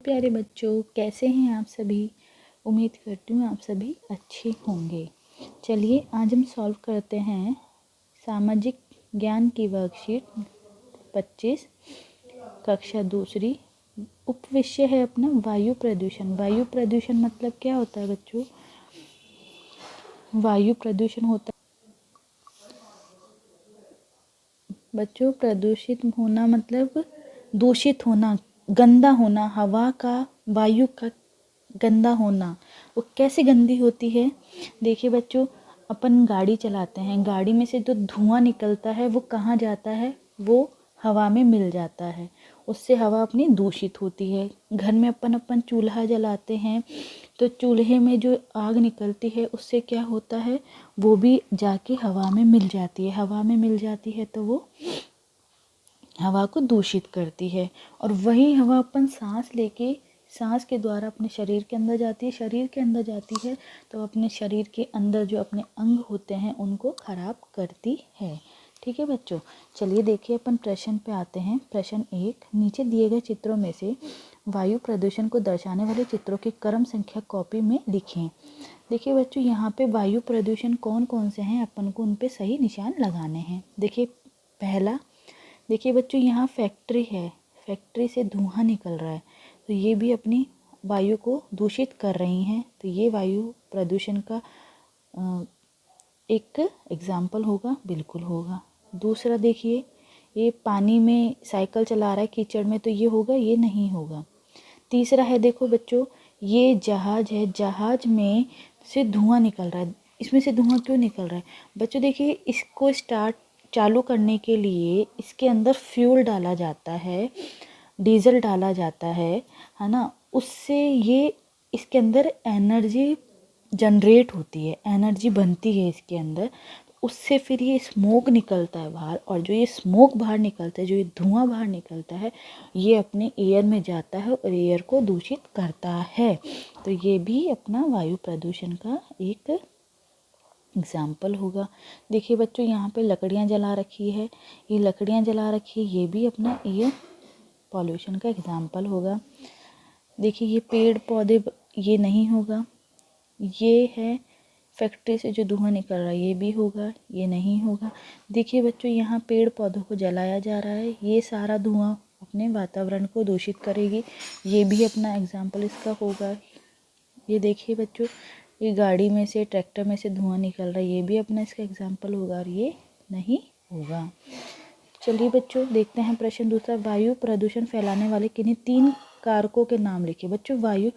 प्यारे बच्चों, कैसे हैं आप सभी। उम्मीद करती हूँ आप सभी अच्छे होंगे। चलिए आज हम सॉल्व करते हैं सामाजिक ज्ञान की वर्कशीट 25 कक्षा दूसरी। उपविषय है अपना वायु प्रदूषण। वायु प्रदूषण मतलब क्या होता है बच्चों? वायु प्रदूषण होता बच्चों प्रदूषित होना मतलब दूषित होना, गंदा होना, हवा का, वायु का गंदा होना। वो कैसे गंदी होती है? देखिए बच्चों, अपन गाड़ी चलाते हैं, गाड़ी में से जो धुआं निकलता है वो कहाँ जाता है? वो हवा में मिल जाता है, उससे हवा अपनी दूषित होती है। घर में अपन चूल्हा जलाते हैं तो चूल्हे में जो आग निकलती है उससे क्या होता है? वो भी जाके हवा में मिल जाती है। हवा में मिल जाती है तो वो हवा को दूषित करती है। और वही हवा अपन सांस के द्वारा अपने शरीर के अंदर जाती है। शरीर के अंदर जाती है तो अपने शरीर के अंदर जो अपने अंग होते हैं उनको खराब करती है। ठीक है बच्चों, चलिए देखिए अपन प्रश्न पे आते हैं। प्रश्न 1, नीचे दिए गए चित्रों में से वायु प्रदूषण को दर्शाने वाले चित्रों की क्रम संख्या कॉपी में लिखें। देखिए बच्चों, यहाँ पे वायु प्रदूषण कौन कौन से हैं, अपन को उन पे सही निशान लगाने हैं। देखिए पहला, देखिए बच्चों यहाँ फैक्ट्री है, फैक्ट्री से धुआं निकल रहा है तो ये भी अपनी वायु को दूषित कर रही हैं। तो ये वायु प्रदूषण का एक एग्जाम्पल होगा, बिल्कुल होगा। दूसरा देखिए, ये पानी में साइकिल चला रहा है कीचड़ में, तो ये होगा? ये नहीं होगा। तीसरा है, देखो बच्चों, ये जहाज है, जहाज में से धुआं निकल रहा है। इसमें से धुआं क्यों निकल रहा है बच्चों? देखिए इसको चालू करने के लिए इसके अंदर फ्यूल डाला जाता है, डीजल डाला जाता है ना। उससे ये इसके अंदर एनर्जी जनरेट होती है, एनर्जी बनती है इसके अंदर। उससे फिर ये स्मोक निकलता है बाहर, और जो ये स्मोक बाहर निकलता है, जो ये धुआं बाहर निकलता है, ये अपने एयर में जाता है और एयर को दूषित करता है। तो ये भी अपना वायु प्रदूषण का एक एग्जाम्पल होगा। देखिए बच्चों, यहाँ पे लकड़ियाँ जला रखी है, ये लकड़ियाँ जला रखी है, ये भी अपना एयर पॉल्यूशन का एग्जाम्पल होगा। देखिए ये पेड़ पौधे, ये नहीं होगा। ये है फैक्ट्री से जो धुआं निकल रहा है, ये भी होगा, ये नहीं होगा। देखिए बच्चों, यहाँ पेड़ पौधों को जलाया जा रहा है, ये सारा धुआं अपने वातावरण को दूषित करेगी, ये भी अपना एग्जाम्पल इसका होगा। ये देखिए बच्चों, ये गाड़ी में से, ट्रैक्टर में से धुआं निकल रहा है, ये भी अपना इसका एग्जाम्पल होगा, और ये नहीं होगा। चलिए बच्चों देखते हैं प्रश्न दूसरा, वायु प्रदूषण फैलाने वाले किन्हीं 3 कारकों के नाम लिखिए। बच्चों वायु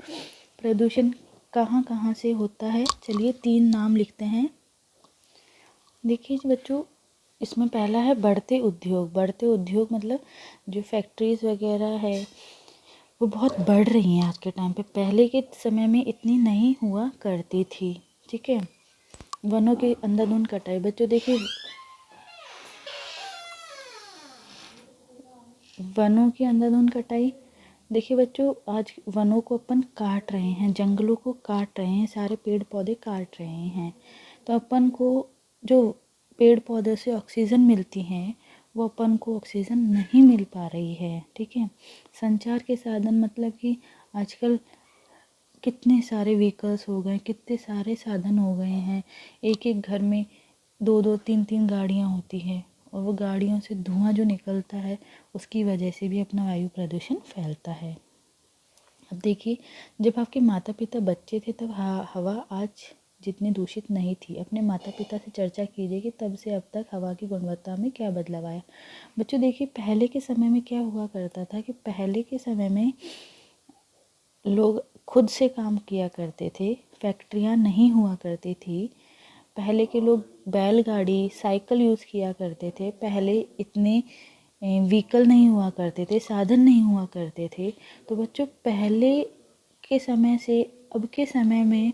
प्रदूषण कहाँ कहाँ से होता है? चलिए 3 नाम लिखते हैं। देखिए बच्चों, इसमें पहला है बढ़ते उद्योग। बढ़ते उद्योग मतलब जो फैक्ट्रीज वगैरह है वो बहुत बढ़ रही हैं आज के टाइम पे, पहले के समय में इतनी नहीं हुआ करती थी। ठीक है, वनों के अंधाधुंध कटाई। बच्चों देखिए, वनों की अंधाधुंध कटाई। देखिए बच्चों, आज वनों को अपन काट रहे हैं, जंगलों को काट रहे हैं, सारे पेड़ पौधे काट रहे हैं। तो अपन को जो पेड़ पौधे से ऑक्सीजन मिलती हैं वो अपन को ऑक्सीजन नहीं मिल पा रही है। ठीक है, संचार के साधन मतलब कि आजकल कितने सारे व्हीकल्स हो गए, कितने सारे साधन हो गए हैं। एक एक घर में 2-2 3-3 गाड़ियाँ होती हैं, और वो गाड़ियों से धुआं जो निकलता है उसकी वजह से भी अपना वायु प्रदूषण फैलता है। अब देखिए, जब आपके माता पिता बच्चे थे तब हवा आज जितनी दूषित नहीं थी। अपने माता पिता से चर्चा कीजिए कि तब से अब तक हवा की गुणवत्ता में क्या बदलाव आया। बच्चों देखिए, पहले के समय में क्या हुआ करता था कि पहले के समय में लोग खुद से काम किया करते थे, फैक्ट्रियाँ नहीं हुआ करती थी। पहले के लोग बैलगाड़ी, साइकिल यूज़ किया करते थे। पहले इतने व्हीकल नहीं हुआ करते थे, साधन नहीं हुआ करते थे। तो बच्चों पहले के समय से अब के समय में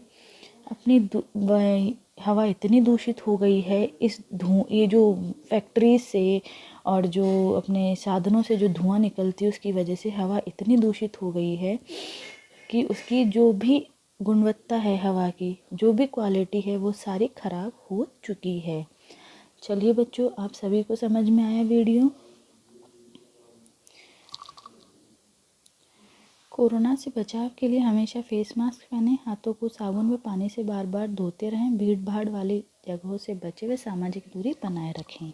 अपनी हवा इतनी दूषित हो गई है, ये जो फैक्ट्रीज से और जो अपने साधनों से जो धुआं निकलती है उसकी वजह से हवा इतनी दूषित हो गई है कि उसकी जो भी गुणवत्ता है, हवा की जो भी क्वालिटी है वो सारी खराब हो चुकी है। चलिए बच्चों, आप सभी को समझ में आया वीडियो? कोरोना से बचाव के लिए हमेशा फेस मास्क पहनें, हाथों को साबुन व पानी से बार बार धोते रहें, भीड़ भाड़ वाली जगहों से बचें व सामाजिक दूरी बनाए रखें।